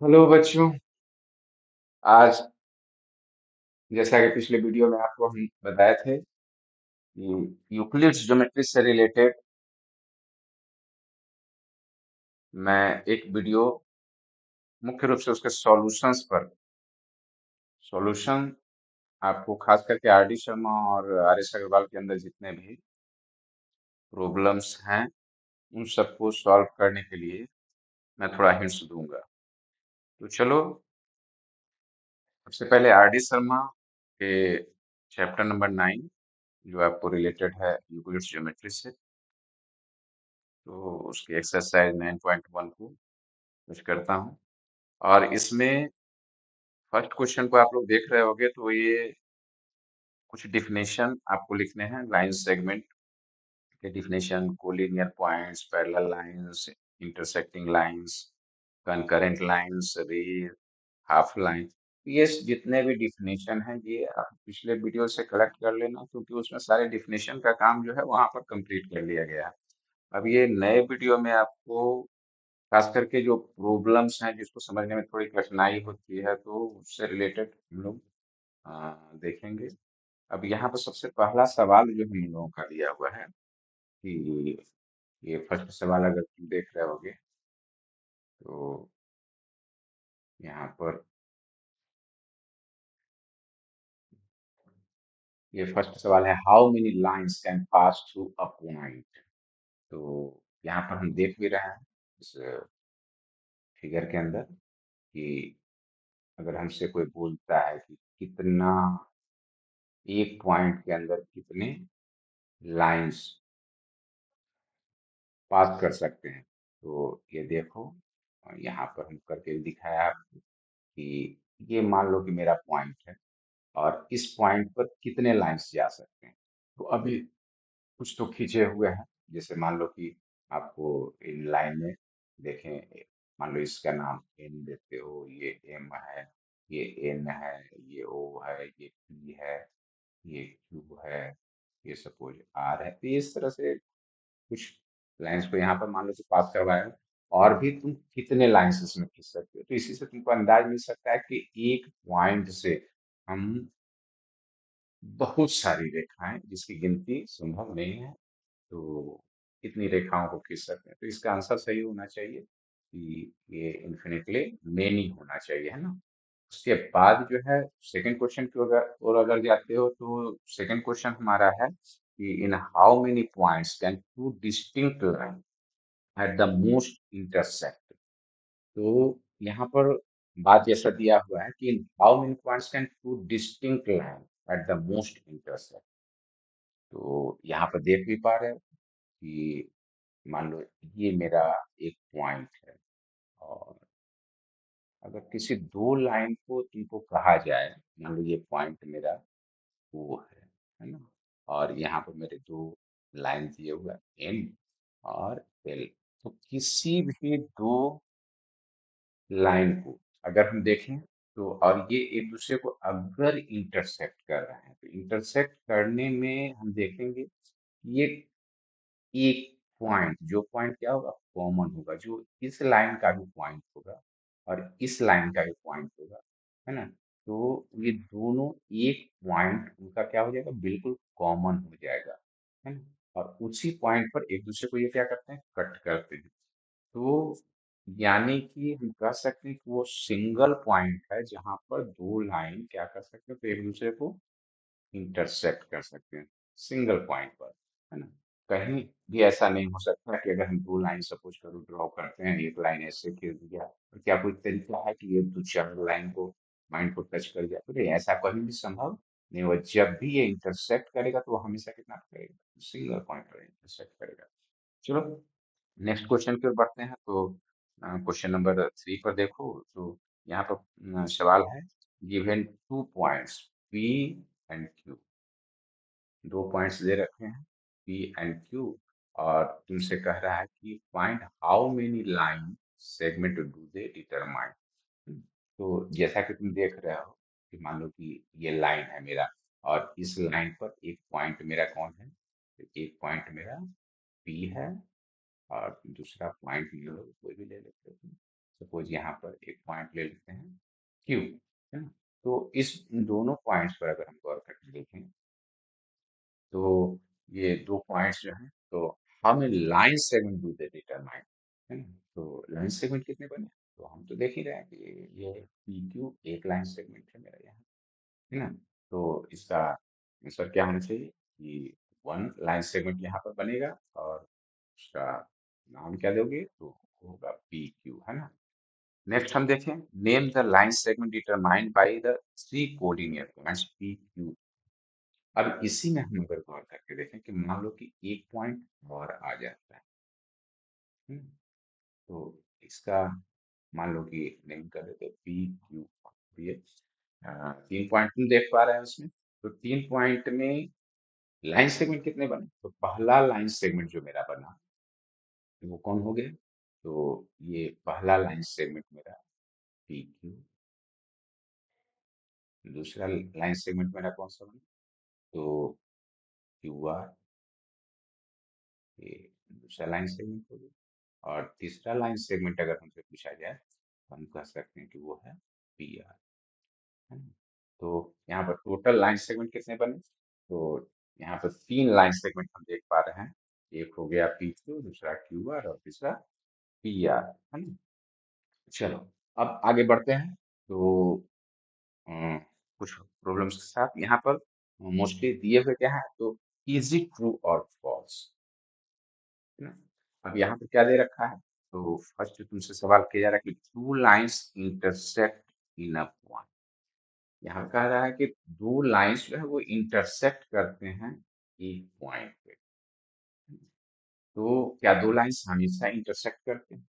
Hello बच्चों। आज जैसा कि पिछले वीडियो में आपको हम बताए थे कि यूक्लिड्स ज्योमेट्री से रिलेटेड मैं एक वीडियो मुख्य रूप से उसके सॉल्यूशंस पर सॉल्यूशन आपको खास करके आर डी शर्मा और आर एस अग्रवाल के अंदर जितने भी प्रॉब्लम्स हैं उन सबको सॉल्व करने के लिए मैं थोड़ा हिंट्स दूंगा। तो चलो, सबसे पहले आर डी शर्मा के चैप्टर नंबर 9 जो आपको रिलेटेड है यूक्लिड्स ज्योमेट्री से, तो उसकी एक्सरसाइज 9.1 को कुछ करता हूँ। और इसमें फर्स्ट क्वेश्चन को आप लोग देख रहे होगे, तो ये कुछ डिफिनेशन आपको लिखने हैं। लाइन सेगमेंट के definition, collinear points, parallel lines, intersecting lines, concurrent lines, रे, हाफ लाइन। ये जितने भी डिफिनेशन हैं ये आप पिछले वीडियो से कलेक्ट कर लेना, क्योंकि उसमें सारे डिफिनेशन का काम जो है वहां पर कंप्लीट कर लिया गया है। अब ये नए वीडियो में आपको खास करके जो प्रॉब्लम्स हैं जिसको समझने में थोड़ी कठिनाई होती है, तो उससे रिलेटेड हम लोग देखेंगे। अब यहाँ पर सबसे पहला सवाल जो हम लोगों का दिया हुआ है कि ये फर्स्ट सवाल अगर तुम देख रहे होगे, तो यहाँ पर ये फर्स्ट सवाल है, how many lines can pass through a point. तो यहाँ पर हम देख भी रहे हैं इस फिगर के अंदर कि अगर हमसे कोई बोलता है कि कितना एक पॉइंट के अंदर कितने लाइंस पास कर सकते हैं, तो ये देखो, यहाँ पर हम करके दिखाया आपको कि ये मान लो कि मेरा पॉइंट है और इस पॉइंट पर कितने लाइंस जा सकते हैं। तो अभी कुछ तो खींचे हुए हैं, जैसे मान लो कि आपको इन लाइन में देखें, मान लो इसका नाम एन देते हो, ये एम है, ये एन है, ये ओ है, ये पी है, ये क्यू है, ये सपोज आर है। तो इस तरह से कुछ लाइंस को यहाँ पर मान लो कि पास करवाया है, और भी तुम कितने लाइंस इसमें खींच सकते हो। तो इसी से तुमको अंदाज मिल सकता है कि एक पॉइंट से हम बहुत सारी रेखाएं, जिसकी गिनती संभव नहीं है, तो कितनी रेखाओं को खींच सकते हैं। तो इसका आंसर सही होना चाहिए कि ये इन्फिनिटली मेनी होना चाहिए, है ना। उसके बाद जो है सेकंड क्वेश्चन की अगर जाते हो, तो सेकंड क्वेश्चन हमारा है कि in how many points can two distinct line at the most intersect. तो यहाँ पर बात जैसा दिया हुआ है कि how many points can two distinct line at the most intersect. तो यहाँ पर देख भी पा रहे हो कि मान लो ये मेरा एक पॉइंट है, और अगर किसी दो लाइन को तुमको कहा जाए, मान लो ये पॉइंट मेरा वो है ना, और यहाँ पर मेरे दो लाइन दिए हुआ एन और एल। तो किसी भी दो लाइन को अगर हम देखें, तो और ये एक दूसरे को अगर इंटरसेक्ट कर रहे हैं, तो इंटरसेक्ट करने में हम देखेंगे ये एक पॉइंट, जो पॉइंट क्या होगा, कॉमन होगा, जो इस लाइन का भी पॉइंट होगा और इस लाइन का भी पॉइंट होगा, है ना। तो ये दोनों एक पॉइंट उनका क्या हो जाएगा, बिल्कुल कॉमन हो जाएगा, है ना। और उसी पॉइंट पर एक दूसरे को ये क्या करते हैं, कट करते हैं। तो यानी कि हम कह सकते हैं कि वो सिंगल पॉइंट है जहां पर दो लाइन क्या कर सकते हैं, तो एक दूसरे को इंटरसेक्ट कर सकते हैं सिंगल पॉइंट पर, है ना। कहीं भी ऐसा नहीं हो सकता कि अगर हम दो लाइन सपोज करो ड्रॉ करते हैं, एक लाइन ऐसे खींच दिया, तो क्या कोई तरीका है कि ये दो चार लाइन को पॉइंट को टच कर जाए, तो नहीं, ऐसा कहीं भी संभव नहीं हुआ। जब भी ये इंटरसेक्ट करेगा तो वो हमेशा कितना करेगा, सिंगल पॉइंट पर इंटरसेक्ट करेगा। चलो, नेक्स्ट क्वेश्चन की ओर बढ़ते हैं। तो क्वेश्चन नंबर 3 पर देखो, तो यहाँ पर सवाल है, given two points P and Q. दो पॉइंट्स दे रखे हैं पी एंड क्यू, और तुमसे कह रहा है कि find how many line segment do they determine. तो जैसा कि तुम देख रहे हो कि मान लो कि ये लाइन है मेरा, और इस लाइन पर एक पॉइंट मेरा कौन है, तो एक पॉइंट मेरा पी है, और दूसरा पॉइंट ये लोग कोई भी ले लेते हैं, सपोज यहाँ पर एक पॉइंट ले लेते हैं क्यू, है ना। तो इस दोनों पॉइंट्स पर अगर हम गौर करके देखें तो ये दो पॉइंट्स जो हैं तो हमें line segment do they determine, है ना। तो लाइन सेगमेंट कितने बने, तो हम तो देख ही रहे हैं कि ये पी क्यू एक लाइन सेगमेंट है मेरा यहाँ, है ना। तो इसका आंसर क्या होना चाहिए कि वन लाइन सेगमेंट यहाँ पर बनेगा और उसका नाम क्या दोगे तो होगा पी क्यू, है ना। नेक्स्ट हम देखें, name the line segment determined by the three collinear points P Q. अब इसी में हम अगर गौर करके देखें कि मान लो कि एक पॉइंट और आ जाता है, हम्म, तो इसका मान लो कि नेम कर देते पी क्यू। ये तीन पॉइंट हम देख पा रहे हैं उसमें, तो तीन पॉइंट में लाइन सेगमेंट कितने बने, तो पहला लाइन सेगमेंट जो मेरा बना वो कौन हो गया, तो ये पहला लाइन सेगमेंट मेरा पी क्यू। दूसरा लाइन सेगमेंट मेरा कौन सा बना, तो क्यू आर, ये दूसरा लाइन सेगमेंट हो गया। और तीसरा लाइन सेगमेंट अगर हमसे पूछा जाए तो हम कह सकते हैं कि वो है पी आर, है ना। तो यहाँ पर टोटल लाइन सेगमेंट कितने बने, तो यहाँ पर तीन लाइन सेगमेंट हम देख पा रहे हैं। एक हो गया पी क्यू, दूसरा क्यू आर और तीसरा पी आर, है ना। चलो अब आगे बढ़ते हैं। तो अ, कुछ प्रॉब्लम्स के साथ यहाँ पर मोस्टली दिए हुए क्या है, तो इज इट ट्रू और फॉल्स, है ना। अब यहाँ पे क्या दे रखा है, तो फर्स्ट तुमसे सवाल किया जा रहा है कि two lines intersect in a point. यहाँ कह रहा है कि दो लाइंस जो है वो इंटरसेक्ट करते हैं एक पॉइंट पे। तो क्या दो लाइंस हमेशा इंटरसेक्ट करते हैं,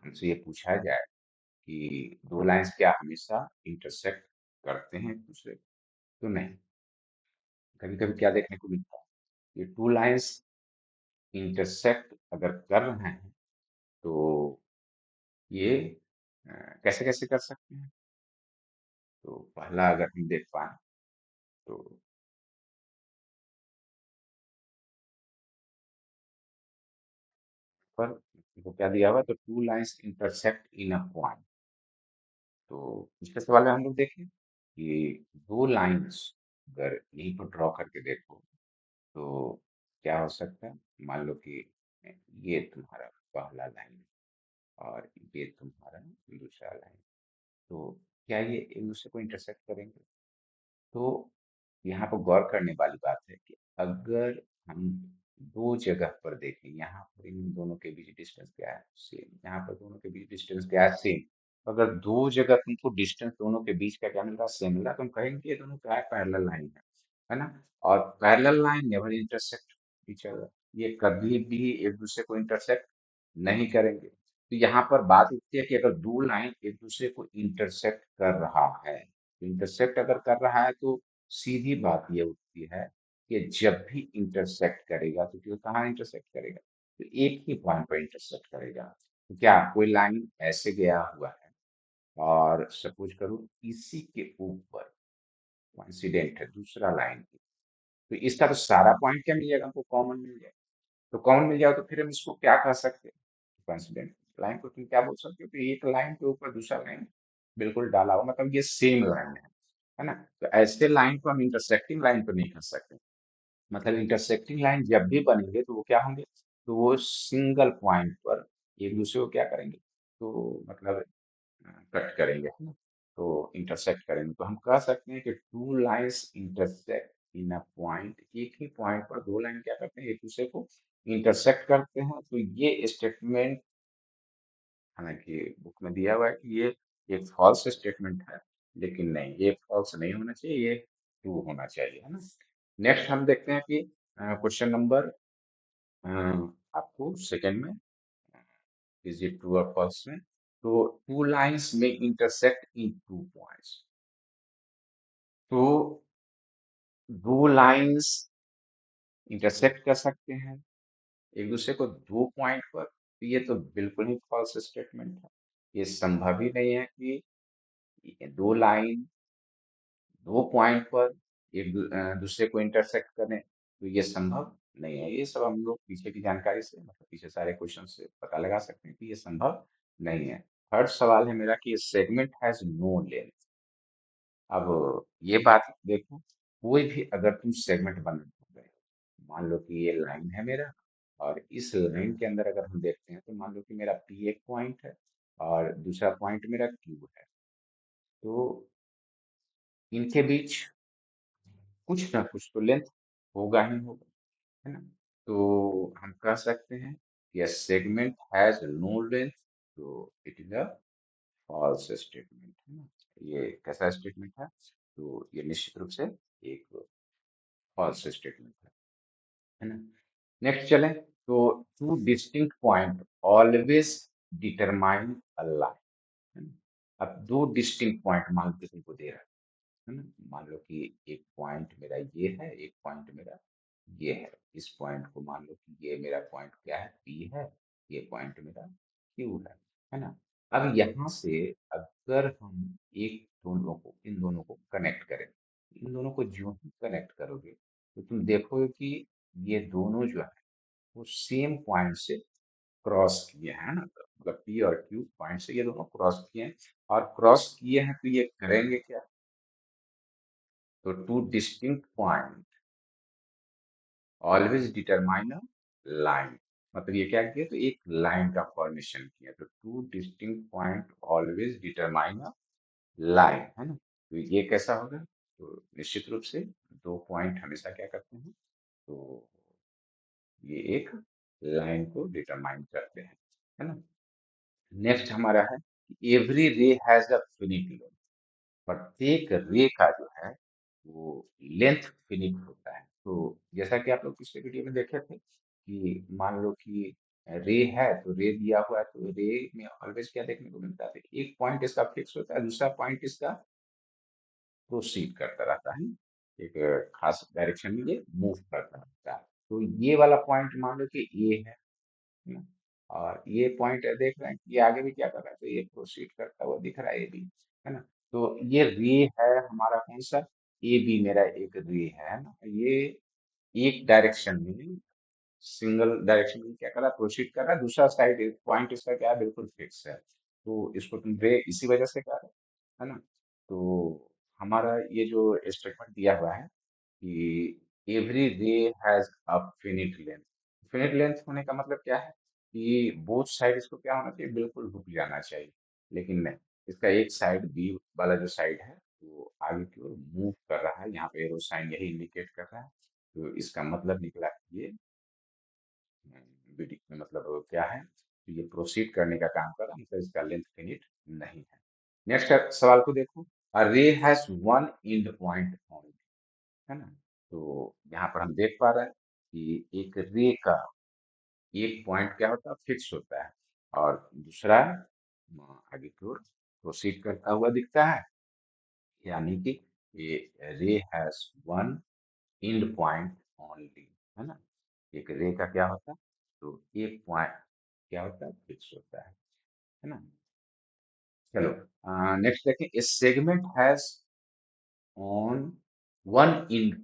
हमसे ये पूछा जाए कि दो लाइंस क्या हमेशा इंटरसेक्ट करते हैं एक दूसरे को? तो नहीं, कभी कभी क्या देखने को मिलता है कि टू लाइंस इंटरसेक्ट अगर कर रहे हैं तो ये कैसे कैसे कर सकते हैं, तो पहला अगर हम देख पाए तो पर तो क्या दिया हुआ है, तो two lines intersect in a point. तो पिछले सवाल में हम लोग देखें कि दो लाइंस अगर यहीं पर ड्रॉ करके देखो तो क्या हो सकता है, मान लो कि ये तुम्हारा पहला लाइन और ये तुम्हारा दूसरा लाइन, तो क्या ये एक दूसरे को इंटरसेक्ट करेंगे, तो यहाँ पर गौर करने वाली बात है कि अगर हम दो जगह पर देखें, यहाँ पर इन दोनों के बीच डिस्टेंस क्या है सेम, यहाँ पर दोनों के बीच डिस्टेंस क्या है सेम। तो अगर दो जगह तुमको डिस्टेंस दोनों के बीच का क्या मिल रहा है सेम मिल रहा है, तो हम कहेंगे कि ये दोनों क्या है पैरेलल लाइन है ना। और parallel line never intersect each other, ये कभी भी एक दूसरे को इंटरसेक्ट नहीं करेंगे। तो यहाँ पर बात उठती है कि अगर दो लाइन एक दूसरे को इंटरसेक्ट कर रहा है, इंटरसेक्ट अगर कर रहा है तो सीधी बात ये उठती है कि जब भी इंटरसेक्ट करेगा तो क्यों कहाँ इंटरसेक्ट करेगा, तो एक ही पॉइंट पर इंटरसेक्ट करेगा। तो क्या कोई लाइन ऐसे गया हुआ है और सपोज करो इसी के ऊपर कोइंसिडेंट है दूसरा लाइन, तो इसका तो सारा पॉइंट क्या मिल जाएगा, हमको कॉमन मिल जाएगा। तो कॉमन मिल जाए तो फिर हम इसको क्या कह सकते हैं, कोइंसिडेंट लाइन को तुम क्या बोल सकते हो कि एक लाइन के ऊपर दूसरा लाइन बिल्कुल डाला हुआ, मतलब ये सेम लाइन है ना। तो ऐसे लाइन को हम इंटरसेक्टिंग लाइन तो नहीं कह सकते, मतलब इंटरसेक्टिंग लाइन जब भी बनेंगे तो वो क्या होंगे, तो वो सिंगल पॉइंट पर एक दूसरे को क्या करेंगे, तो मतलब कट करेंगे, है ना। तो इंटरसेक्ट करेंगे, तो हम कह सकते हैं कि two lines intersect in a point, एक ही पॉइंट पर दो लाइन क्या करते हैं एक दूसरे को इंटरसेक्ट करते हैं। तो ये स्टेटमेंट हालांकि बुक में दिया हुआ है कि ये एक फॉल्स स्टेटमेंट है, लेकिन नहीं, ये फॉल्स नहीं होना चाहिए, ये ट्रू होना चाहिए, है ना। नेक्स्ट हम देखते हैं कि क्वेश्चन नंबर आपको सेकंड में इज इट ट्रू और फॉल्स में, तो टू लाइंस में इंटरसेक्ट इन टू पॉइंट्स। तो दो लाइंस इंटरसेक्ट कर सकते हैं एक दूसरे को दो पॉइंट पर, तो ये तो बिल्कुल ही फॉल्स स्टेटमेंट है। ये संभव ही नहीं है कि ये दो लाइन दो पॉइंट पर एक दूसरे को इंटरसेक्ट करें, तो ये संभव नहीं है। ये सब हम लोग पीछे की जानकारी से, मतलब पीछे सारे क्वेश्चन से पता लगा सकते हैं कि ये संभव नहीं है। थर्ड सवाल है मेरा कि सेगमेंट हैज नो लेंथ। अब ये बात देखो, कोई भी अगर तुम सेगमेंट बना रहे हो, मान लो कि ये लाइन है मेरा, और इस लाइन के अंदर अगर हम देखते हैं तो मान लो कि मेरा पी एक पॉइंट है और दूसरा पॉइंट मेरा क्यू है। तो इनके बीच कुछ ना कुछ तो लेंथ होगा ही होगा, है ना। तो हम कह सकते हैं कि सेगमेंट हैज नो लेंथ, तो it is a false statement, है ना। ये कैसा स्टेटमेंट है? तो ये निश्चित रूप से एक फॉल्स स्टेटमेंट है ना। नेक्स्ट चलें, तो to distinct point always determine a line, है ना। अब दो डिस्टिंक्ट पॉइंट मान के तुमको दे रहा है ना। मान लो कि एक पॉइंट मेरा ये है, एक पॉइंट मेरा ये है। इस पॉइंट को मान लो कि ये मेरा पॉइंट क्या है, पी है, ये पॉइंट मेरा क्यू है ना। अब यहाँ से अगर हम एक दोनों को, इन दोनों को कनेक्ट करें, इन दोनों को जो ही कनेक्ट करोगे तो तुम देखोगे कि ये दोनों जो है वो सेम पॉइंट से क्रॉस किए हैं ना। तो मतलब पी और क्यू पॉइंट से ये दोनों क्रॉस किए हैं, और क्रॉस किए हैं तो ये करेंगे क्या? तो to distinct point always determine a line, मतलब ये क्या किया, तो एक लाइन का फॉर्मेशन किया। तो to distinct point always determine a line, है ना। तो ये कैसा होगा? तो निश्चित रूप से दो पॉइंट हमेशा क्या करते हैं, तो ये एक लाइन को डिटरमाइन करते हैं, है ना। नेक्स्ट हमारा है एवरी रे हैज अ फिनिट लेंथ। प्रत्येक रे का जो है वो लेंथ फिनिट होता है। तो जैसा कि आप लोग पिछले वीडियो में देखे थे कि मान लो कि रे है, तो रे दिया हुआ है, तो रे में ऑलवेज क्या देखने को मिलता है, एक पॉइंट इसका फिक्स होता है, दूसरा पॉइंट इसका प्रोसीड करता रहता है, एक खास डायरेक्शन में ये मूव करता रहता है। तो ये वाला पॉइंट मान लो कि ए है ना, और ये पॉइंट देख रहे हैं कि ये आगे भी क्या कर रहा है, तो ये प्रोसीड करता हुआ दिख रहा है, ये भी, है ना। तो ये रे है हमारा कौन सा, ए बी मेरा एक रे है ना। ये एक डायरेक्शन में, सिंगल डायरेक्शन में क्या कर रहा है, प्रोसीड कर रहा है, दूसरा साइड पॉइंट इसका क्या है, बिल्कुल फिक्स है। तो इसको तुम रे इसी वजह से कह रहे हो, है ना। तो हमारा ये जो स्टेटमेंट दिया हुआ है कि एवरी रे has a finite length. Finite length होने का मतलब क्या है कि बोथ साइड इसको क्या होना चाहिए, बिल्कुल रुक जाना चाहिए। लेकिन नहीं, इसका एक साइड बी वाला जो साइड है वो आगे की ओर मूव कर रहा है, यहाँ पे एरो साइन यही इंडिकेट कर रहा है। तो इसका मतलब निकला कि ये मतलब क्या है, तो ये प्रोसीड करने का काम कर रहा है, मतलब इसका लेंथ फिनिट नहीं है। नेक्स्ट सवाल को देखो, अ रे has one and point only, है ना। तो यहाँ पर हम देख पा रहे हैं कि एक रे का एक पॉइंट क्या होता है, फिक्स होता है, और दूसरा आगे की ओर प्रोसीड करता हुआ दिखता है। यानी कि ये रे has one and point only, है ना। एक रे का क्या होता है, तो एक पॉइंट क्या होता है, फिक्स होता है ना। चलो नेक्स्ट देखें, A segment has on one and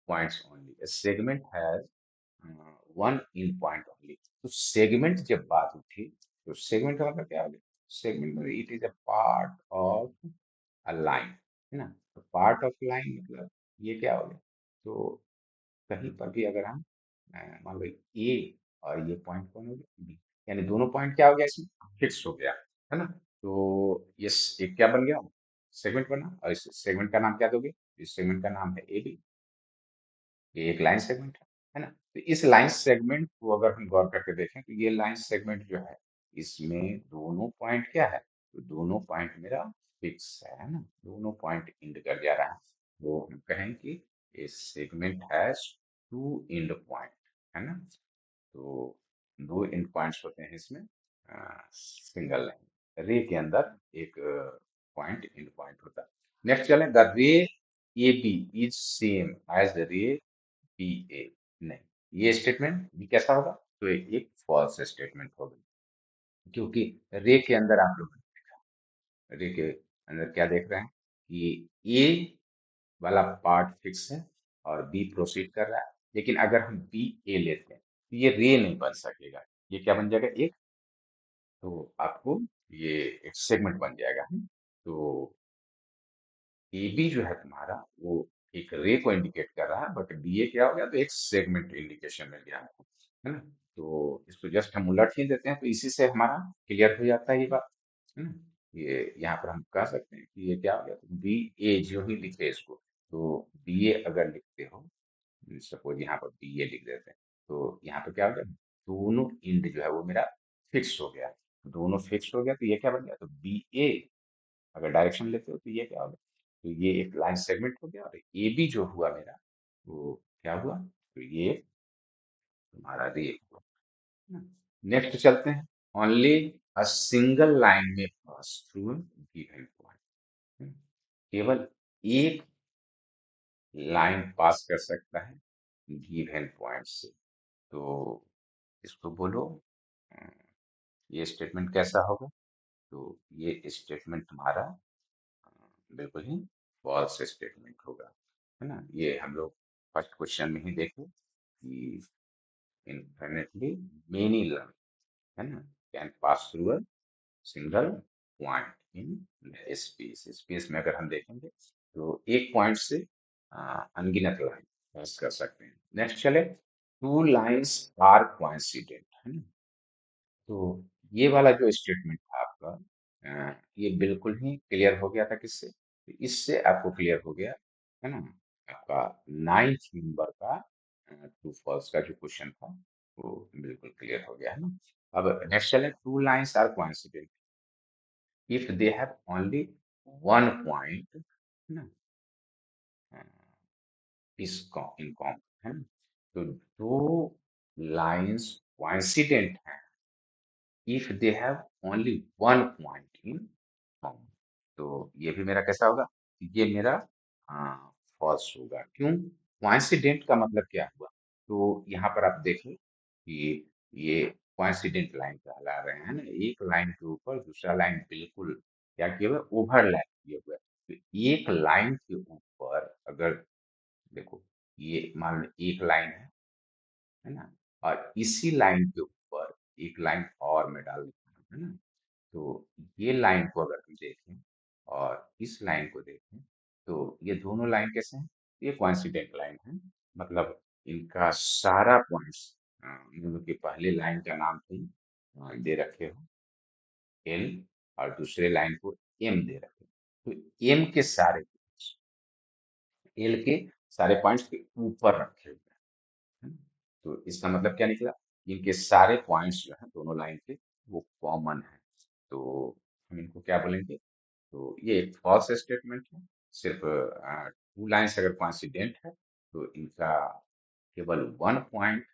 points only. A segment has one in point only. तो सेगमेंट जब बात उठी, तो सेगमेंट का मतलब क्या हो गया, सेगमेंट में it is a part of a line, है ना। तो पार्ट ऑफ लाइन मतलब ये क्या हो गया, तो कहीं पर भी अगर हम मान लो ए और ये पॉइंट कौन हो गया, बी, यानी दोनों पॉइंट क्या हो गया, इसमें फिक्स हो गया, है ना। तो ये एक क्या बन गया, सेगमेंट बना, और इस सेगमेंट का नाम क्या दोगे, इस सेगमेंट का नाम है ए बी। ये एक लाइन सेगमेंट है ना। तो इस लाइन सेगमेंट को अगर हम गौर करके देखें तो ये लाइन सेगमेंट जो है, इसमें दोनों पॉइंट क्या है, तो दोनों पॉइंट मेरा फिक्स है ना, दोनों पॉइंट इंड कर जा रहा है। तो हम कहें कि ये segment has two end point, है ना। तो दो इंड पॉइंट्स होते हैं इसमें, सिंगल लाइन रे के अंदर एक पॉइंट इंड पॉइंट होता है। नेक्स्ट चलें, the ray A B is same as the ray B A. नहीं, ये स्टेटमेंट भी कैसा होगा, तो ये एक फॉल्स स्टेटमेंट होगा, क्योंकि रे के अंदर आप लोग रे के अंदर क्या देख रहे हैं कि ए वाला पार्ट फिक्स है और बी प्रोसीड कर रहा है। लेकिन अगर हम बी ए लेते हैं तो ये रे नहीं बन सकेगा। ये क्या बन जाएगा, एक, तो आपको ये एक सेगमेंट बन जाएगा। तो ए बी जो है तुम्हारा वो एक रे को इंडिकेट कर रहा है, बट बी ए क्या हो गया, तो एक सेगमेंट इंडिकेशन मिल गया हमको, है ना। तो इसको जस्ट हम उलट ही देते हैं तो इसी से हमारा क्लियर हो जाता है ये बात, है ना। ये यहाँ पर हम कह सकते हैं कि ये क्या हो गया, तो बी ए जो ही लिखे इसको, तो बी ए अगर लिखते हो, सपोज यहाँ पर बी ए लिख देते हैं, तो यहाँ पर क्या हो गया, दोनों इंड जो है वो मेरा फिक्स हो गया। दोनों फिक्स हो गया तो ये क्या बन गया, तो बी ए अगर डायरेक्शन लेते हो तो ये क्या होगा, तो ये एक लाइन सेगमेंट हो गया, और ए बी जो हुआ मेरा वो क्या हुआ, तो ये तुम्हारा रे हुआ। नेक्स्ट चलते हैं, ओनली अ सिंगल लाइन में पास थ्रू गिवन पॉइंट। केवल एक लाइन पास कर सकता है गिवन पॉइंट से। तो इसको बोलो, अ, ये स्टेटमेंट कैसा होगा, तो ये स्टेटमेंट तुम्हारा बिल्कुल ही फॉल्स स्टेटमेंट होगा, है ना। ये हम लोग फर्स्ट क्वेश्चन में ही देखे कि इनफिनिटली मेनी लाइन, है ना, can pass through a single point in space. Space में अगर हम देखेंगे तो एक पॉइंट से अनगिनत लाइन पास कर सकते हैं। नेक्स्ट चले, टू लाइंस आर कोइंसिडेंट, है ना। तो ये वाला जो स्टेटमेंट था आपका, ये बिल्कुल ही क्लियर हो गया था किससे, तो इससे आपको क्लियर हो गया, है ना। आपका नाइन्थ नंबर का ट्रू फॉल्स का जो क्वेश्चन था वो बिल्कुल क्लियर हो गया, है ना। अब नेक्स्ट चले, two lines are coincident if they have only one point, है ना, इस इन कॉमन, है ना। तो दो लाइंस कोइंसिडेंट हैं if they have only one point in common. तो ये भी मेरा कैसा होगा, ये मेरा फॉल्स होगा। क्यों, कोइंसिडेंट का मतलब क्या हुआ, तो यहाँ पर आप देखें कि ये कोइंसिडेंट लाइन कहला रहे हैं ना, एक लाइन के ऊपर दूसरा लाइन बिल्कुल क्या किया हुआ है, ओवरलैप किया हुआ है। तो एक लाइन के ऊपर अगर देखो, ये मान लो एक लाइन है ना, और इसी लाइन के ऊपर एक लाइन और मैं डाल देता हूँ, है ना। तो ये लाइन को अगर हम देखें और इस लाइन को देखें, तो ये दोनों लाइन कैसे हैं, ये कोइंसिडेंट लाइन है। मतलब इनका सारा पॉइंट्स, मतलब कि पहले लाइन का नाम तुम दे रखे हो एल, और दूसरे लाइन को एम दे रखे हो, तो एम के सारे एल के सारे पॉइंट्स के ऊपर रखे हुए हैं। तो इसका मतलब क्या निकला, इनके सारे पॉइंट्स जो हैं दोनों लाइन के वो कॉमन है। तो हम इनको क्या बोलेंगे, तो ये एक फॉल्स स्टेटमेंट है। सिर्फ टू लाइन्स अगर कोइंसिडेंट है तो इनका केवल वन पॉइंट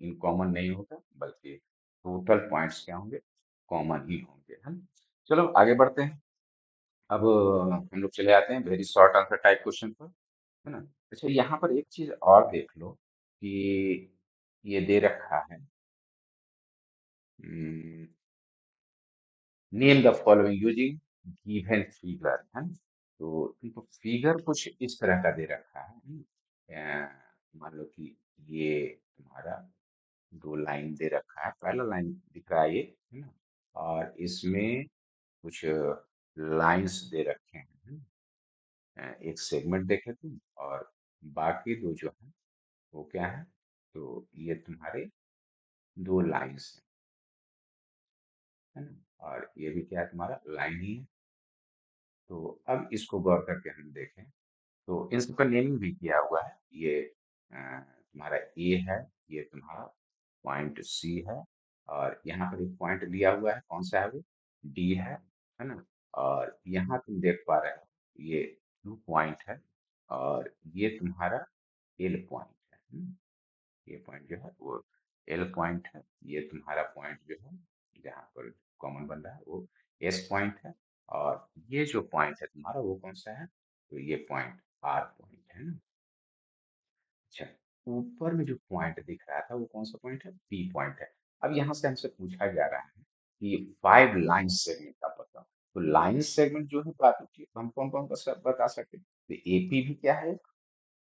इन कॉमन नहीं होगा, बल्कि टोटल पॉइंट्स क्या होंगे, कॉमन ही होंगे, है ना। चलो आगे बढ़ते हैं। अब हम लोग चले आते हैं very short answer type question पर, है ना। अच्छा, यहाँ पर एक चीज और देख लो कि ये दे रखा है, name the following using given figure, है ना। तो तुमको फिगर कुछ इस तरह का दे रखा है, मान लो कि ये तुम्हारा दो लाइन दे रखा है, पहला लाइन दिख रहा है ये, है ना, और इसमें कुछ लाइंस दे रखे हैं, है ना? एक सेगमेंट देखे तुम, और बाकी दो जो है वो क्या है, तो ये तुम्हारे दो लाइंस है ना, और ये भी क्या है, तुम्हारा लाइन ही है। तो अब इसको गौर करके हम देखें तो इन सबका नेमिंग भी किया हुआ है। ये तुम्हारा ए है, ये तुम्हारा पॉइंट सी है, और यहाँ पर एक पॉइंट लिया हुआ है, कौन सा है वो, डी है ना। और यहाँ तुम देख पा रहे हो ये टू पॉइंट है, और ये तुम्हारा एल पॉइंट है, ये पॉइंट जो है वो एल पॉइंट है। ये तुम्हारा पॉइंट जो है जहाँ पर कॉमन बन रहा है वो एस पॉइंट है, और ये जो पॉइंट है तुम्हारा वो कौन सा है, तो ये पॉइंट आर पॉइंट है ना। अच्छा, ऊपर में जो पॉइंट दिख रहा था वो कौन सा पॉइंट है, पी पॉइंट है। अब यहाँ से हमसे पूछा जा रहा है कि फाइव लाइन सेगमेंट का बताओ। तो लाइन सेगमेंट जो है बात हम कौन कौन का सब बता सकते हैं, तो एपी भी क्या है,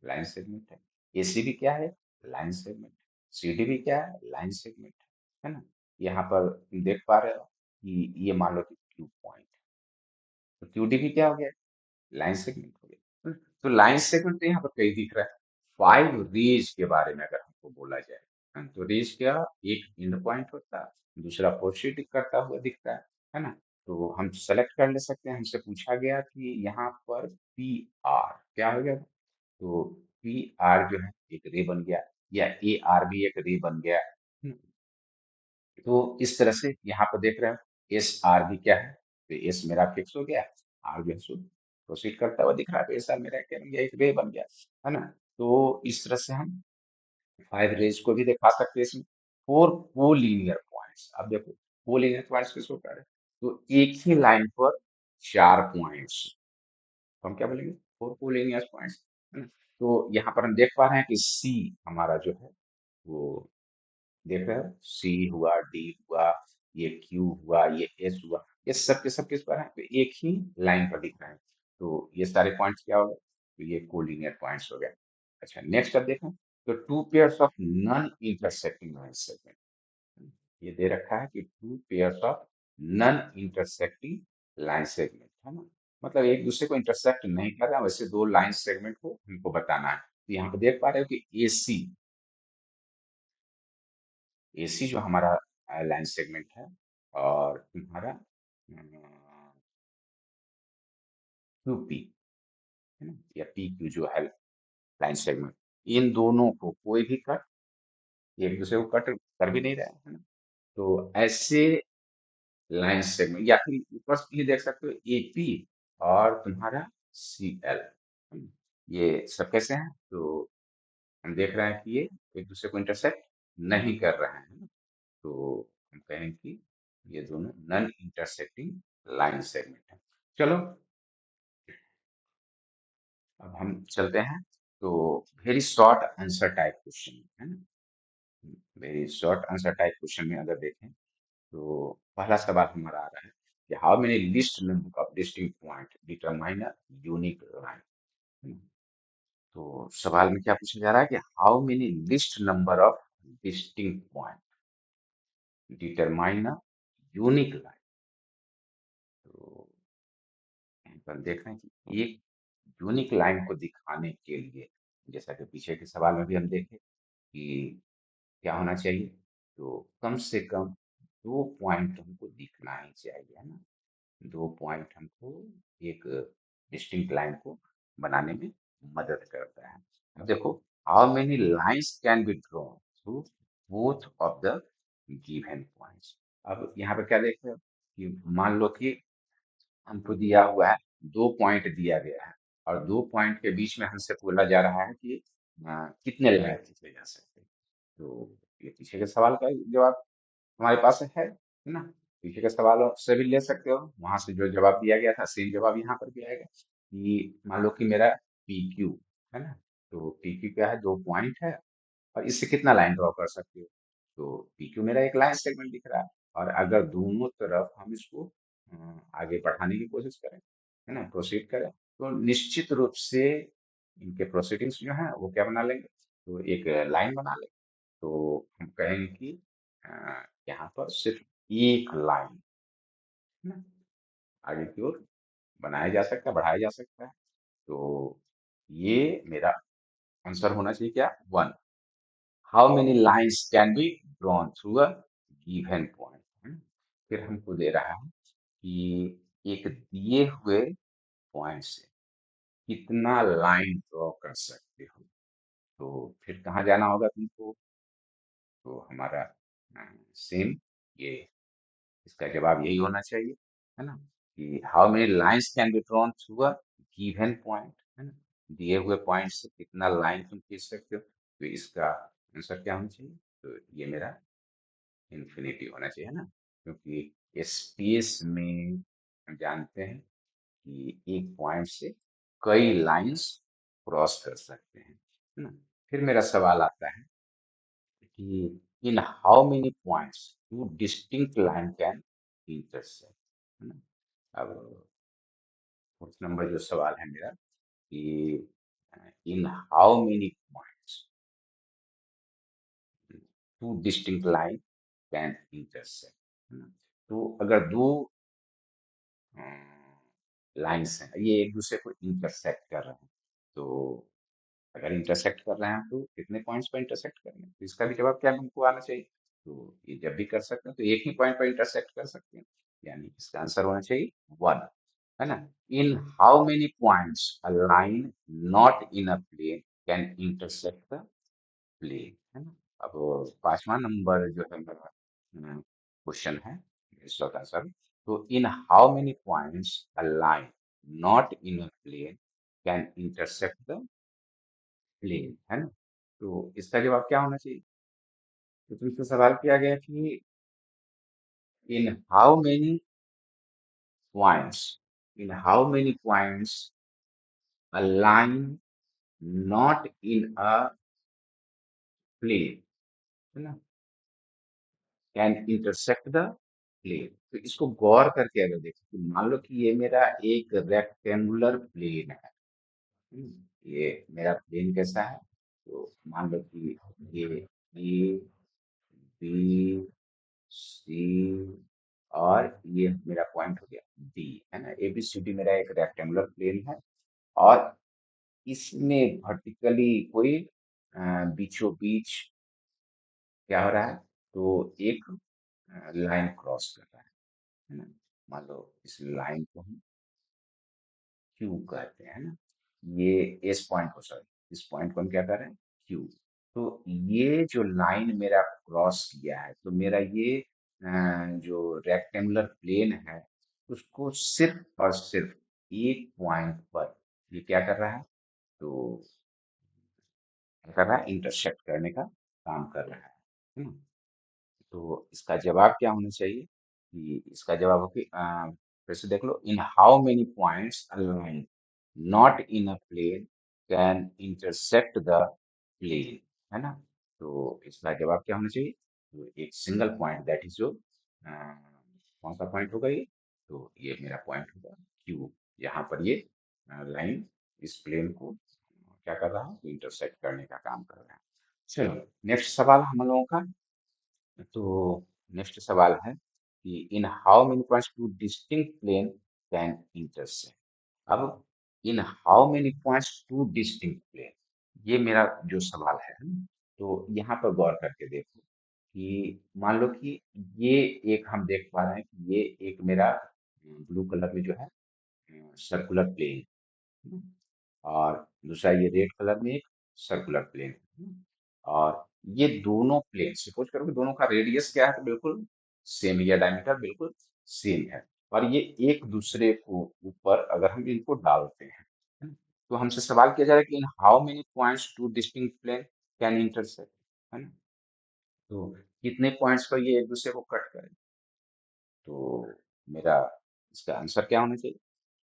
लाइन सेगमेंट है। एसी भी क्या है, लाइन सेगमेंट। सीडी भी क्या है? लाइन सेगमेंट है ना। यहाँ पर तुम देख पा रहे हो कि ये मान लो कि क्यू पॉइंट, तो क्यूडी भी क्या हो गया? लाइन सेगमेंट हो गया। तो लाइन सेगमेंट तो यहाँ पर कहीं दिख रहा है। फाइव रेज के बारे में अगर हमको बोला जाए, तो रेज क्या, एक एंड पॉइंट होता है, दूसरा प्रोसीड करता हुआ दिखता है ना। तो हम सेलेक्ट कर ले सकते हैं। हमसे पूछा गया कि यहाँ पर पी आर क्या हो गया, तो पी आर जो है एक रे बन गया, या ए आर भी एक रे बन गया। तो इस तरह से यहाँ पर देख रहे हो एस आर भी क्या है, तो एस मेरा फिक्स हो गया, आर जो है शुद्ध प्रोसीड करता हुआ दिख रहा है, तो एस आर मेरा क्या बन गया, एक रे बन गया, है ना। तो इस तरह से हम फाइव रेज को भी दिखा सकते हैं इसमें। फोर कोलिनियर पॉइंट्स, अब देखो कोलिनियर पॉइंट्स किसको कह रहे हैं, तो एक ही लाइन पर चार पॉइंट्स, तो हम क्या बोलेंगे, फोर कोलिनियर पॉइंट्स, है ना। तो यहाँ पर हम देख पा रहे हैं कि सी हमारा जो है वो, देख रहे हो सी हुआ, डी हुआ, ये क्यू हुआ, ये एस हुआ, ये सब के सब किस पर है, तो एक ही लाइन पर दिख रहे हैं। तो ये सारे पॉइंट्स क्या हो गए, तो ये कोलिनियर पॉइंट्स हो गए। अच्छा नेक्स्ट अब देखें, तो two pairs of non intersecting line segment, ये दे रखा है कि two pairs of non intersecting line segment, है ना। मतलब एक दूसरे को इंटरसेक्ट नहीं कर रहा, वैसे दो लाइन सेगमेंट को हमको बताना है। तो यहाँ पे देख पा रहे हो कि एसी, एसी जो हमारा लाइन सेगमेंट है, और तुम्हारा क्यूपी, है ना, या पी क्यू जो है लाइन सेगमेंट, इन दोनों को कोई भी कट, एक दूसरे को कट कर भी नहीं रहा है ना। तो ऐसे लाइन सेगमेंट, या फिर ऊपर से ये देख सकते हो एपी और तुम्हारा सी एल, ये सब कैसे हैं, तो हम देख रहे हैं कि ये एक दूसरे को इंटरसेक्ट नहीं कर रहे हैं ना। तो हम कहें कि ये दोनों नॉन इंटरसेक्टिंग लाइन सेगमेंट है। चलो अब हम चलते हैं, तो very short answer type question है ना। Very short answer type question में अगर देखें, तो पहला सवाल हमारा आ रहा है कि how many least number of distinct point determine a unique line. तो सवाल में क्या पूछा जा रहा है कि how many least number of distinct point determine a unique line. तो यहाँ पर देख रहे हैं कि एक यूनिक लाइन को दिखाने के लिए, जैसा कि पीछे के सवाल में भी हम देखें कि क्या होना चाहिए, तो कम से कम दो पॉइंट हमको दिखना ही चाहिए, है ना। दो पॉइंट हमको एक डिस्टिंक्ट लाइन को बनाने में मदद करता है। अब देखो, how many lines can be drawn through both of the given points. अब यहाँ पे क्या देख रहे हो कि मान लो कि हमको दिया हुआ है, दो पॉइंट दिया गया है, और दो पॉइंट के बीच में हमसे बोला जा रहा है कि कितने लाइन खींचे जा सकते हैं। तो ये पीछे के सवाल का जवाब हमारे पास है ना। पीछे के सवालों से भी ले सकते हो, वहां से जो जवाब दिया गया था सेम जवाब यहाँ पर भी आएगा। कि मान लो कि मेरा पी क्यू है ना, तो पी क्यू क्या है, दो पॉइंट है, और इससे कितना लाइन ड्रॉ कर सकते हो, तो पी क्यू मेरा एक लाइन सेगमेंट दिख रहा है। और अगर दोनों तरफ हम इसको आगे बढ़ाने की कोशिश करें, है ना, प्रोसीड करें, तो निश्चित रूप से इनके प्रोसीडिंग्स जो है वो क्या बना लेंगे, तो एक लाइन बना लेंगे। तो हम कहेंगे कि यहाँ पर सिर्फ एक लाइन, है ना, आगे की ओर बनाया जा सकता है, बढ़ाया जा सकता है। तो ये मेरा आंसर होना चाहिए क्या, one. How many lines can be drawn through a given point. फिर हमको दे रहा है कि एक दिए हुए पॉइंट से कितना लाइन ड्रॉ कर सकते हो। तो फिर कहाँ जाना होगा तुमको, तो हमारा सेम ये, इसका जवाब यही होना चाहिए, है ना, कि how many lines can be drawn through a given point, है ना, दिए हुए पॉइंट से कितना लाइन तुम खींच सकते हो। तो इसका आंसर क्या होना चाहिए, तो ये मेरा इन्फिनिटी होना चाहिए, है ना। क्योंकि स्पेस में हम जानते हैं कि एक पॉइंट से कई लाइंस क्रॉस कर सकते हैं, है ना। फिर मेरा सवाल आता है कि in how many points two distinct line can intersect, है ना। अब फोर्थ नंबर जो सवाल है मेरा कि in how many points two distinct line can intersect, है ना। तो अगर दो लाइंस हैं, ये एक दूसरे को इंटरसेक्ट कर रहे हैं, तो अगर इंटरसेक्ट कर रहे हैं तो कितने पॉइंट्स पर इंटरसेक्ट करेंगे, तो इसका भी जवाब क्या हमको आना चाहिए। तो ये जब भी कर सकते हैं तो एक ही पॉइंट पर इंटरसेक्ट कर सकते हैं, यानी इसका आंसर होना चाहिए वन, है ना। In how many points a line not in a plane can intersect the plane, है ना। अब पांचवा नंबर जो है मेरा क्वेश्चन है इसका आंसर, तो in how many points a line not in a plane can intersect the plane, है ना। तो इसका जवाब क्या होना चाहिए। तो तुमसे सवाल किया गया कि in how many points, in how many points a line not in a plane, है ना, कैन इंटरसेक्ट द प्लेन। तो इसको गौर करके अगर देखें तो मान लो कि ये मेरा एक रेक्टेंगुलर प्लेन है। ये मेरा प्लेन कैसा है, तो मान लो कि ये ए बी सी और ये मेरा पॉइंट हो गया डी, है ना। एबीसीडी मेरा एक रेक्टेंगुलर प्लेन है, और इसमें वर्टिकली कोई बीचों बीच क्या हो रहा है, तो एक लाइन क्रॉस कर रहा है ना। मान लो इस लाइन को हम क्यू कहते हैं ना, ये एस पॉइंट को, सॉरी इस पॉइंट को हम क्या कर रहे हैं, क्यू। तो ये जो लाइन मेरा क्रॉस किया है, तो मेरा ये जो रेक्टेंगुलर प्लेन है उसको सिर्फ और सिर्फ एक पॉइंट पर ये क्या कर रहा है, तो क्या कर रहा है, इंटरसेक्ट करने का काम कर रहा है ना। तो इसका जवाब क्या होना चाहिए, कि इसका जवाब हो कि फिर से देख लो, in how many points a line not in a plane can intersect the plane, है ना। तो इसका जवाब क्या होना चाहिए, तो एक सिंगल पॉइंट, दैट इज जो कौन सा पॉइंट होगा ये, तो ये मेरा पॉइंट होगा क्यू, यहाँ पर ये लाइन इस प्लेन को क्या कर रहा है, इंटरसेक्ट करने का काम कर रहा है। चलो नेक्स्ट सवाल हम लोगों का, तो नेक्स्ट सवाल है कि in how many points two distinct plane can intersect. अब in how many points two distinct plane, ये मेरा जो सवाल है ना, तो यहाँ पर गौर करके देखो कि मान लो कि ये एक हम देख पा रहे हैं कि ये एक मेरा ब्लू कलर में जो है सर्कुलर प्लेन, और दूसरा ये रेड कलर में एक सर्कुलर प्लेन, और ये दोनों प्लेन सपोज करो कि दोनों का रेडियस क्या है, तो बिल्कुल सेम, या डायमीटर बिल्कुल सेम है, और ये एक दूसरे को ऊपर अगर हम इनको डालते हैं, है ना? तो हमसे सवाल किया जा रहा है कि in how many points two distinct plane can intersect, है ना। तो कितने पॉइंट्स पर ये एक दूसरे को कट करें, तो मेरा इसका आंसर क्या होना चाहिए,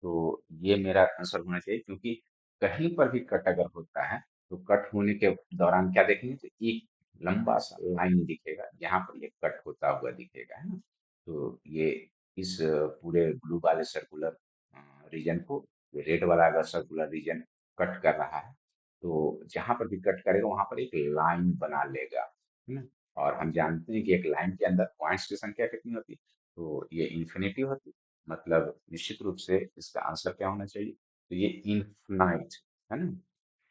तो ये मेरा आंसर होना चाहिए, क्योंकि कहीं पर भी कट अगर होता है तो कट होने के दौरान क्या देखेंगे, तो एक लंबा सा लाइन दिखेगा, यहाँ पर ये कट होता हुआ दिखेगा, है ना। तो ये इस पूरे ब्लू वाले सर्कुलर रीजन को रेड वाला अगर सर्कुलर रीजन कट कर रहा है, तो जहां पर भी कट करेगा वहां पर एक लाइन बना लेगा, है ना। और हम जानते हैं कि एक लाइन के अंदर पॉइंट्स की संख्या कितनी होती है, तो ये इन्फिनिटी होती है, मतलब निश्चित रूप से इसका आंसर क्या होना चाहिए, तो ये इनफिनाइट, है ना।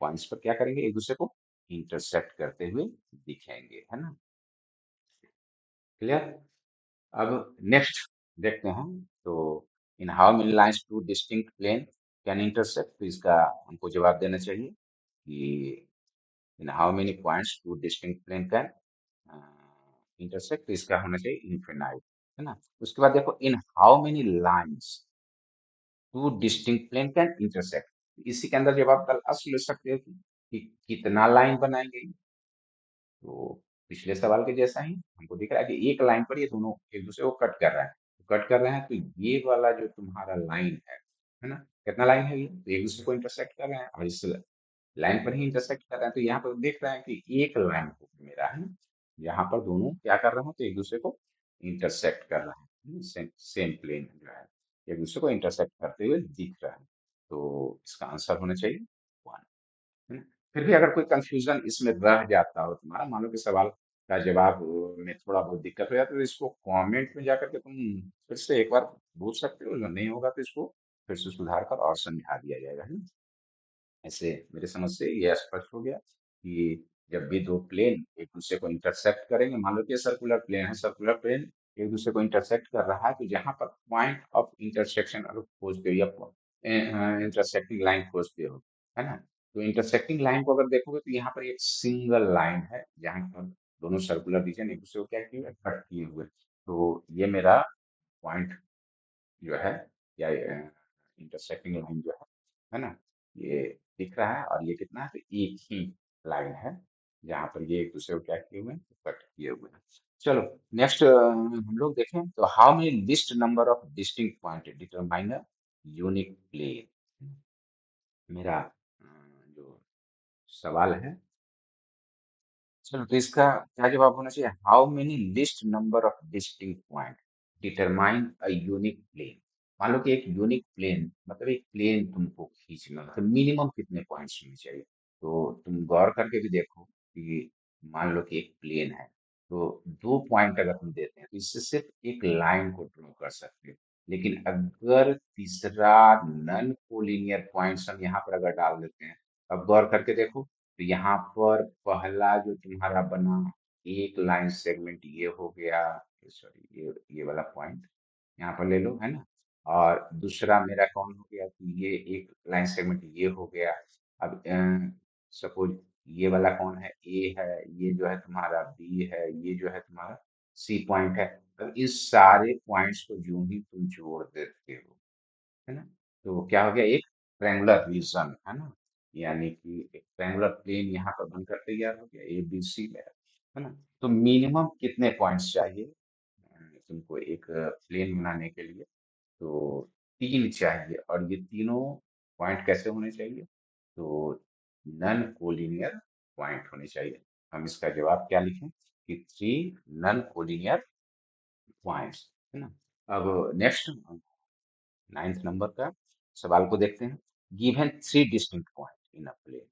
पॉइंट्स पर क्या करेंगे, एक दूसरे को इंटरसेक्ट करते हुए दिखेंगे, है ना। क्लियर। अब नेक्स्ट देखते हैं, तो in how many lines two distinct plane can intersect, तो इसका हमको जवाब देना चाहिए कि in how many points two distinct plane can intersect, तो इसका होना चाहिए इनफिनाइट, है ना। उसके बाद देखो, in how many lines two distinct plane can intersect, इसी के अंदर जब आप तलाश ले सकते हो कि कितना लाइन बनाएंगे, तो पिछले सवाल के जैसा ही हमको दिख रहा है कि एक लाइन पर ये दोनों एक दूसरे को कट कर रहा है, तो कट कर रहे हैं, तो ये वाला जो तुम्हारा लाइन है ना, कितना लाइन है ये, तो एक दूसरे को इंटरसेक्ट कर रहे हैं, और इस लाइन पर ही इंटरसेक्ट कर रहे हैं, तो यहाँ पर देख रहे हैं कि एक लाइन को मेरा है ना, यहाँ पर दोनों क्या कर रहे हैं, तो एक दूसरे को इंटरसेक्ट कर रहे हैं, सेम सेम प्लेन जो है एक दूसरे को इंटरसेक्ट करते हुए दिख रहा है, तो इसका आंसर होना चाहिए वन, है ना। फिर भी अगर कोई कंफ्यूजन इसमें रह जाता हो तुम्हारा, मान लो कि सवाल का जवाब में थोड़ा बहुत दिक्कत हो जाती है तो इसको कमेंट में जाकर के तुम फिर से एक बार पूछ सकते हो, जो नहीं होगा तो इसको फिर से सुधार कर और समझा दिया जाएगा, है ना। ऐसे मेरे समझ से ये स्पष्ट हो गया कि जब भी दो प्लेन एक दूसरे को इंटरसेक्ट करेंगे, मान लो कि सर्कुलर प्लेन है, सर्कुलर प्लेन एक दूसरे को इंटरसेक्ट कर रहा है, तो जहां पर पॉइंट ऑफ इंटरसेक्शन अगर खोजते हो या इंटरसेक्टिंग लाइन खोजते हो, है ना, तो इंटरसेक्टिंग लाइन को अगर देखोगे तो यहाँ पर एक सिंगल लाइन है जहाँ पर दोनों सर्कुलर रीजन एक दूसरे को क्या किए हुए कट किए हुए, तो ये मेरा पॉइंट जो है या इंटरसेक्टिंग लाइन जो है ना, ये दिख रहा है और ये कितना है, तो एक ही लाइन है जहां पर ये एक दूसरे को क्या किए हुए हैं, कट किए हुए हैं। चलो नेक्स्ट हम लोग देखें तो how many least number of distinct point determine a unique plane. मेरा जो सवाल है, चलो तो इसका क्या जवाब होना चाहिए, how many least number of distinct point determine a unique plane. मान लो कि एक यूनिक प्लेन मतलब एक प्लेन तुमको खींचना, तो मिनिमम कितने पॉइंट्स होने चाहिए। तो तुम गौर करके भी देखो कि मान लो कि एक प्लेन है, तो दो पॉइंट अगर हम देते हैं तो इससे सिर्फ एक लाइन को ड्रॉ कर सकते हैं, लेकिन अगर तीसरा नन कोलिनियर पॉइंट्स हम यहाँ पर अगर डाल देते हैं, अब गौर करके देखो तो यहाँ पर पहला जो तुम्हारा बना एक लाइन सेगमेंट ये हो गया, सॉरी ये वाला पॉइंट यहाँ पर ले लो, है ना। और दूसरा मेरा कौन हो गया कि ये एक लाइन सेगमेंट ये हो गया। अब सपोज ये वाला कौन है, ए है, ये जो है तुम्हारा बी है, ये जो है तुम्हारा सी पॉइंट है। अब इस सारे पॉइंट्स को जो ही तुम जोड़ देते हो, है ना, तो क्या हो गया, एक ट्रायंगुलर रीजन, है ना, यानी कि एक ट्रायंगुलर प्लेन यहाँ पर बनकर तैयार हो गया ए बी सी में, है ना। तो मिनिमम कितने पॉइंट्स चाहिए तुमको एक प्लेन बनाने के लिए, तो तीन चाहिए, और ये तीनों पॉइंट कैसे होने चाहिए, तो नन कोलिनियर पॉइंट होने चाहिए। हम इसका जवाब क्या लिखें कि थ्री नन कोलिनियर पॉइंट्स, है ना। अब नेक्स्ट नाइन्थ नंबर का सवाल को देखते हैं। Given three distinct point in a plane,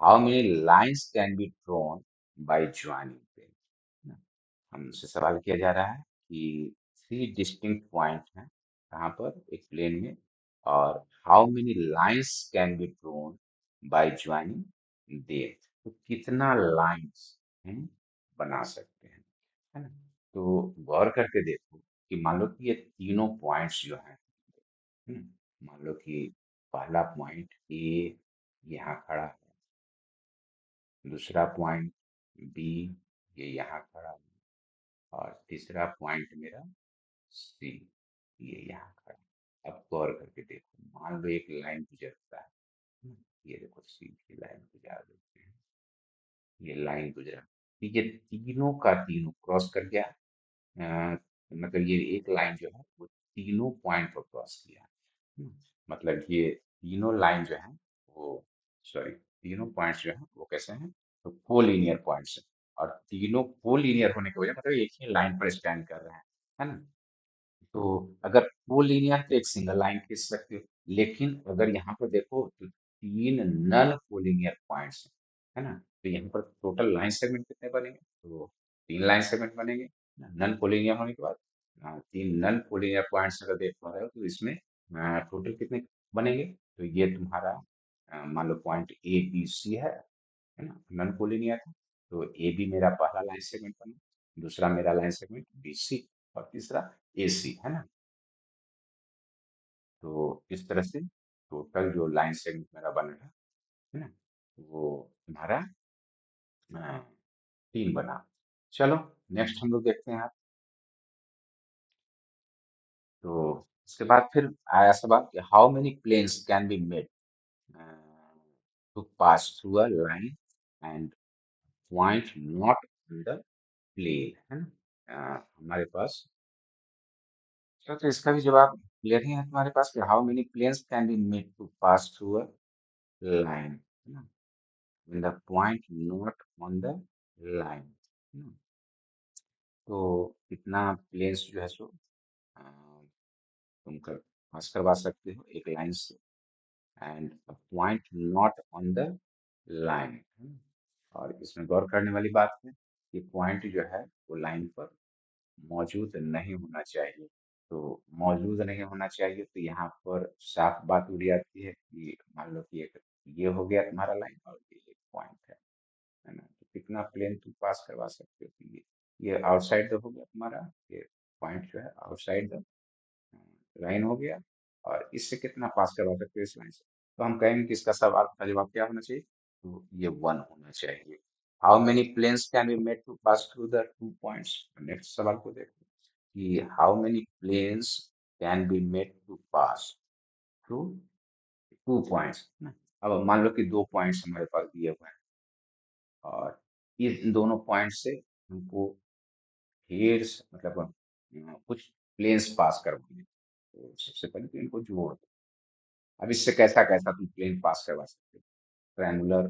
how many lines can be drawn by joining plane. हमसे सवाल किया जा रहा है कि थ्री डिस्टिंक्ट पॉइंट हैं कहाँ पर एक प्लेन में, और how many lines can be drawn by joining them, तो कितना लाइंस हम बना सकते हैं, है ना। तो गौर करके देखो कि मान लो कि ये तीनों पॉइंट्स जो हैं, मान लो कि पहला पॉइंट ए यहाँ खड़ा है, दूसरा पॉइंट बी ये यहाँ खड़ा है, और तीसरा पॉइंट मेरा सी ये यहाँ खड़ा है। अब गौर करके देखो, मान लो एक लाइन गुजरता है, ये देखो सीधी लाइन गुजार देते हैं, ये लाइन गुजरा, ठीक है, तीनों का तीनों क्रॉस कर गया, मतलब ये एक लाइन जो है वो तीनों पॉइंट पर क्रॉस किया, हम्म, मतलब ये तीनों लाइन जो है वो, सॉरी तीनों पॉइंट्स जो है वो कैसे हैं, तो कोलिनियर पॉइंट्स हैं, और तीनों कोलिनियर होने की वजह मतलब एक ही लाइन पर स्टैंड कर रहे हैं, है ना। तो अगर कोलिनियर तो एक सिंगल लाइन खींच सकते हो, लेकिन अगर यहाँ पर देखो तो तीन नन कोलिनियर पॉइंट्स है ना, तो यहाँ पर टोटल लाइन सेगमेंट कितने बनेंगे, तो तीन लाइन सेगमेंट बनेंगे नन कोलिनियर होने के बाद। तीन नन कोलिनियर पॉइंट्स अगर देख पा रहे हो तो इसमें टोटल कितने बनेंगे, तो ये तुम्हारा मान लो पॉइंट ए बी सी है ना, नन कोलिनियर है, तो ए बी मेरा पहला लाइन सेगमेंट बना, दूसरा मेरा लाइन सेगमेंट बी सी, और तीसरा ए सी, है ना। तो इस तरह से टोटल जो लाइन सेगमेंट मेरा बन रहा है ना, वो तुम्हारा अ, तीन बना। चलो नेक्स्ट हम लोग देखते हैं। तो उसके बाद फिर आया सवाल कि how many planes can be made to pass through a line and point not on the plane, है ना। हमारे पास, तो इसका भी जवाब क्लियर ही है तुम्हारे पास कि how many planes can be made to pass through a line, है ना, when the point not on the line, है ना। तो कितना प्लेन्स जो है सो तुम कर पास करवा सकते हो एक लाइन से, and point not on the line, और इसमें गौर करने वाली बात है ये पॉइंट जो है वो लाइन पर मौजूद नहीं होना चाहिए। तो मौजूद नहीं होना चाहिए तो यहाँ पर साफ बात उड़ जाती है कि मान लो कि एक ये हो गया तुम्हारा लाइन और ये एक पॉइंट है ना? तो कितना प्लेन तुम पास करवा सकते हो? तो ये आउटसाइड द हो गया तुम्हारा, ये पॉइंट जो है आउटसाइड द लाइन हो गया। और इससे कितना पास करवा सकते हो इस लाइन से? तो हम कहेंगे कि इसका सवाल का जवाब क्या होना चाहिए? तो ये 1 होना चाहिए। How many planes can be made to pass through the 2 points? Next सवाल को देखो कि how many planes can be made to pass through 2 points ना। अब मान लो कि 2 पॉइंट्स हमारे पास दिए हुए हैं और इन दोनों पॉइंट से हमको मतलब कुछ प्लेन्स पास करवाने हैं। तो सबसे पहले तो इनको जोड़ दो। अब इससे कैसा कैसा तुम प्लेन पास करवा सकते हो? ट्रायंगुलर,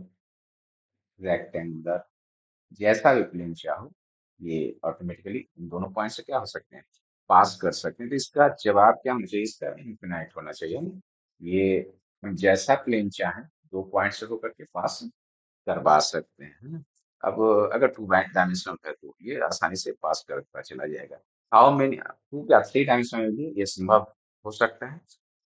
रेक्टेंगुलर, जैसा भी प्लेन चाहो ये ऑटोमेटिकली इन दोनों पॉइंट से क्या हो सकते हैं? पास कर सकते हैं। तो इसका जवाब क्या होना चाहिए? इसका इनफिनाइट होना चाहिए ना। ये हम जैसा प्लेन चाहें 2 पॉइंट से होकर के पास करवा सकते हैं, है ना? अब अगर 2 डायमेंशनल है तो ये आसानी से पास करता चला जाएगा। हाउ मेनी 2 क्या 3 डायमेंशनल में भी ये संभव हो सकता है।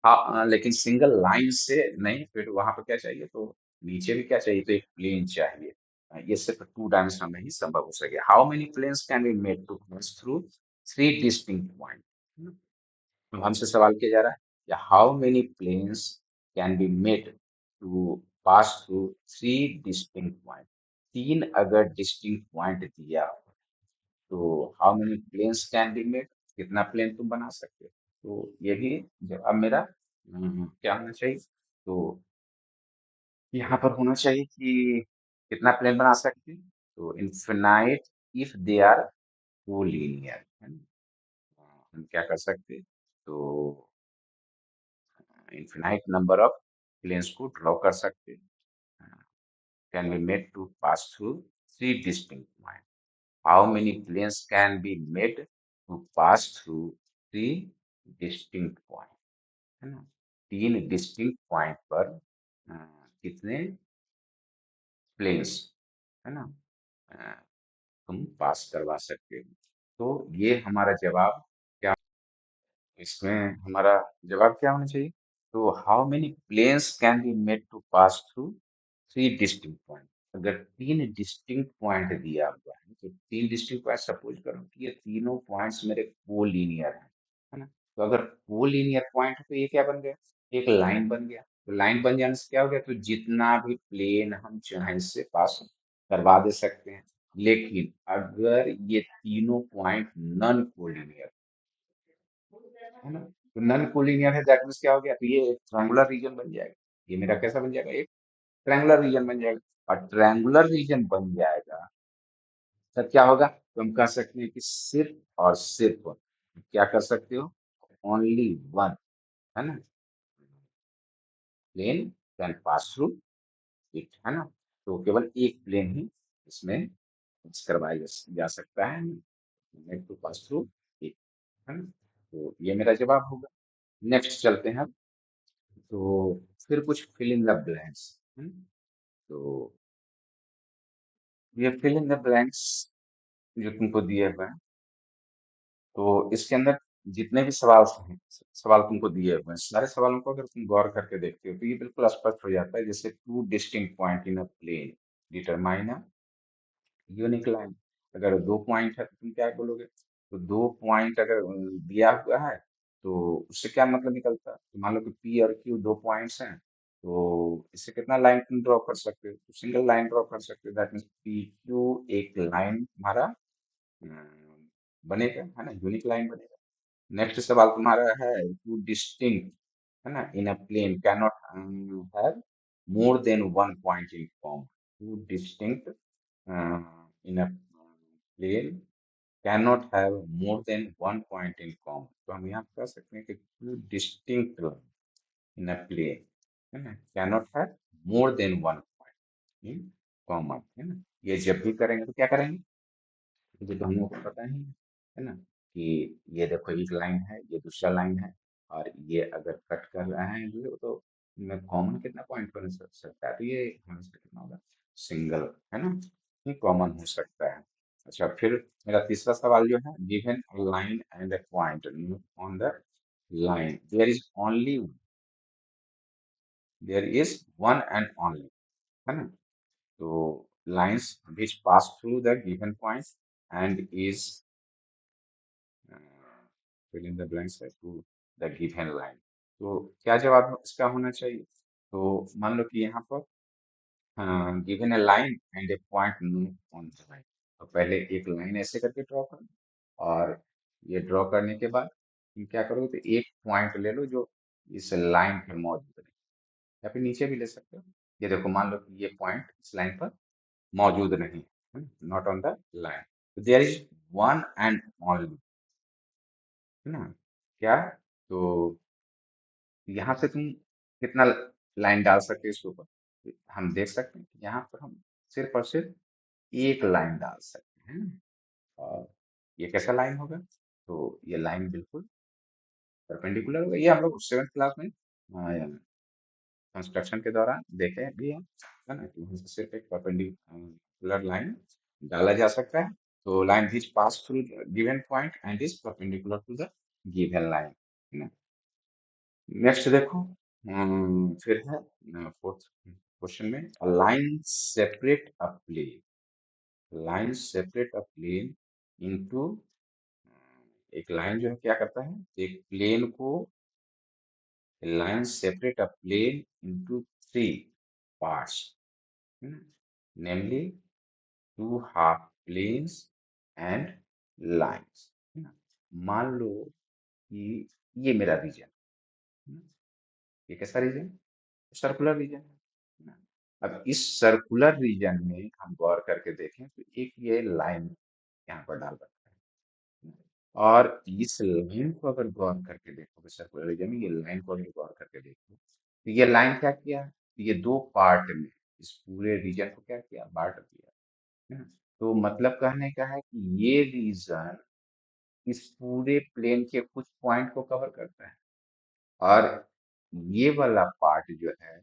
हाँ, लेकिन सिंगल लाइन से नहीं, फिर वहां पर क्या चाहिए? तो नीचे भी क्या चाहिए? तो एक प्लेन चाहिए। ये सिर्फ 2 डायमेंशनल में ही संभव हो सके। How many planes can be made to pass through 3 distinct point? अब हमसे सवाल किया जा रहा है या how many planes can be made to pass through 3 distinct point? 3 अगर डिस्टिंक्ट पॉइंट दिया हो, तो how many planes can be made? कितना प्लेन तुम बना सकते हो? तो ये भी जवाब मेरा क्या होना चाहिए? तो यहाँ पर होना चाहिए कि कितना प्लेन बना सकते हैं? तो infinite if they are collinear, है ना? हम क्या कर सकते हैं? तो इनफिनाइट नंबर ऑफ प्लेन्स को ड्रॉ कर सकते हैं। Can be made to pass through 3 distinct point? How many planes can be made to pass through 3 distinct point? है ना? 3 डिस्टिंक्ट पॉइंट पर कितने प्लेन्स, है ना, अ, तुम पास करवा सकते हो? तो ये हमारा जवाब क्या? इसमें हमारा जवाब क्या होना चाहिए? तो how many planes can be made to pass through 3 distinct point? अगर 3 डिस्टिंक्ट पॉइंट दिया हुआ है तो 3 डिस्टिंक्ट पॉइंट सपोज करो कि ये तीनों पॉइंट्स मेरे कोलिनियर हैं, है ना? तो अगर कोलिनियर पॉइंट है तो ये क्या बन गया? एक लाइन बन गया। तो लाइन बन जाने से क्या हो गया? तो जितना भी प्लेन हम चाहें इससे पास करवा दे सकते हैं। लेकिन अगर ये तीनों पॉइंट नॉन कोलिनियर, है ना, तो नन कोलिनियर है, दैट मीन्स क्या हो गया? तो ये एक ट्रायंगुलर रीजन बन जाएगा। ये मेरा कैसा बन जाएगा? एक ट्रायंगुलर रीजन बन जाएगा। और ट्रायंगुलर रीजन बन जाएगा तब क्या होगा? तो हम कह सकते हैं कि सिर्फ और सिर्फ क्या कर सकते हो? ओनली वन, है ना, plane can pass through it, है ना? तो केवल एक प्लेन ही इसमें पास करवाया जा सकता है, made to pass through it, है ना? तो ये मेरा जवाब होगा। नेक्स्ट चलते हैं। तो फिर कुछ फिल इन द ब्लैंक्स। तो ये फिल इन द ब्लैंक्स जो तुमको दिए हुए हैं, तो इसके अंदर जितने भी सवाल तुमको दिए हुए हैं, सारे सवालों को अगर तुम गौर करके देखते हो तो ये बिल्कुल स्पष्ट हो जाता है। जैसे two distinct point in a plane determine a unique line. अगर 2 पॉइंट है तो तुम क्या बोलोगे? तो 2 पॉइंट अगर दिया हुआ है तो उससे क्या मतलब निकलता है? तो मान लो कि पी और क्यू 2 पॉइंट्स हैं, तो इससे कितना लाइन तुम ड्रॉ कर सकते हो? तो सिंगल लाइन ड्रॉ कर सकते हो। दैट मीन्स पी क्यू एक लाइन तुम्हारा बनेगा, है ना, यूनिक लाइन बनेगा। नेक्स्ट सवाल तुम्हारा है टू डिस्टिंक्ट, है ना, in a plane can not have more than one point in common. Two distinct in a plane cannot have more than one point in common। तो हम यहाँ कह सकते हैं कि two distinct in a plane, है ना, cannot have more than one point in common, है ना? ये जब भी करेंगे तो क्या करेंगे? ये तो हम लोग को पता ही है ना, कि ये देखो एक लाइन है, ये दूसरा लाइन है, और ये अगर कट कर रहे हैं तो मैं कॉमन कितना पॉइंट बन सकता है? तो ये हमेशा कितना होगा? सिंगल, है ना, ये कॉमन हो सकता है। अच्छा, फिर मेरा तीसरा सवाल जो है, given a line and a point on the line there is one and only, है ना? तो lines which pass through the given point and is fill in the blanks to the given line. तो क्या जवाब इसका होना चाहिए? तो मान लो कि यहाँ पर given A line and A point on the line. तो पहले एक लाइन ऐसे करके ड्रॉ करो, और ये ड्रॉ करने के बाद तुम क्या करोगे, तो एक पॉइंट ले लो जो इस लाइन पर मौजूद है, या फिर नीचे भी ले सकते हो। ये देखो, मान लो कि ये पॉइंट इस लाइन पर मौजूद नहीं है, नॉट ऑन द लाइन। तो there is one and only, है ना? क्या? तो यहाँ से तुम कितना लाइन डाल सकते हो इसके ऊपर? हम देख सकते हैं कि यहाँ पर हम सिर्फ और सिर्फ एक लाइन डाल सकते हैं। और ये कैसा लाइन होगा? तो ये लाइन बिल्कुल परपेंडिकुलर होगा। ये हम लोग सेवेंथ क्लास में कंस्ट्रक्शन के दौरान देखे भी हैं, है ना? कि वहाँ से सिर्फ एक परपेंडिकुलर लाइन डाला जा सकता है। तो line which pass through given point and is perpendicular to the given line, है ना? नेक्स्ट देखो, फिर है फोर्थ क्वेश्चन में, line separate a plane, line separate a plane into, एक लाइन जो है क्या करता है, एक प्लेन को, line separate a plane into three parts, namely two half planes and lines, है ना? मान लो कि ये मेरा रीजन, ये कैसा रीजन? सर्कुलर रीजन है ना? अब इस सर्कुलर रीजन में हम गौर करके देखें तो एक ये लाइन यहाँ पर डाल रखा है, और इस लाइन को अगर गौर करके देखो, सर्कुलर रीजन में ये लाइन को अगर गौर करके देखो, तो ये लाइन क्या किया? तो ये दो पार्ट में इस पूरे रीजन को क्या किया? बांट दिया, है ना? तो मतलब कहने का है कि ये रीजन इस पूरे प्लेन के कुछ पॉइंट को कवर करता है, और ये वाला पार्ट जो है,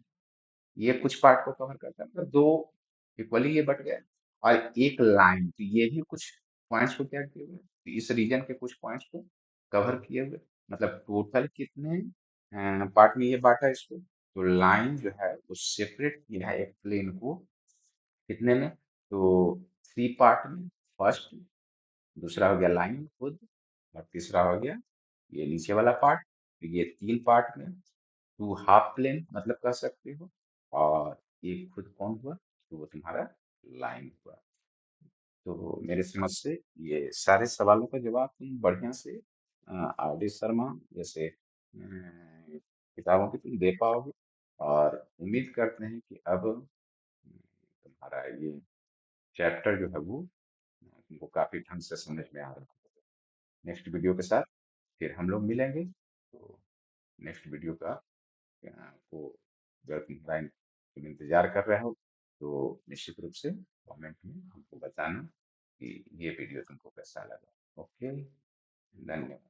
ये कुछ पार्ट को कवर करता है, मतलब दो इक्वली ये बट गए। और एक लाइन, तो ये भी कुछ पॉइंट्स को क्या किए हुए, तो इस रीजन के कुछ पॉइंट्स को कवर किए हुए। मतलब टोटल कितने पार्ट में ये बांटा इसको? तो लाइन जो है वो सेपरेट किया है एक प्लेन को, कितने में? तो थ्री पार्ट में। फर्स्ट, दूसरा हो गया लाइन खुद, और तीसरा हो गया ये नीचे वाला पार्ट। तो ये तीन पार्ट में टू हाफ प्लेन मतलब कह सकते हो, और एक खुद कौन हुआ? तो वो तुम्हारा लाइन हुआ। तो मेरे समझ से ये सारे सवालों का जवाब तुम बढ़िया से आर डी शर्मा जैसे किताबों की तुम दे पाओगे, और उम्मीद करते हैं कि अब तुम्हारा ये चैप्टर जो है वो तुमको काफी ढंग से समझ में आ रहा है। नेक्स्ट वीडियो के साथ फिर हम लोग मिलेंगे। तो नेक्स्ट वीडियो का को अगर तुम इंतजार कर रहे हो, तो निश्चित रूप से कमेंट में हमको बताना कि ये वीडियो तुमको कैसा लगा। ओके, धन्यवाद।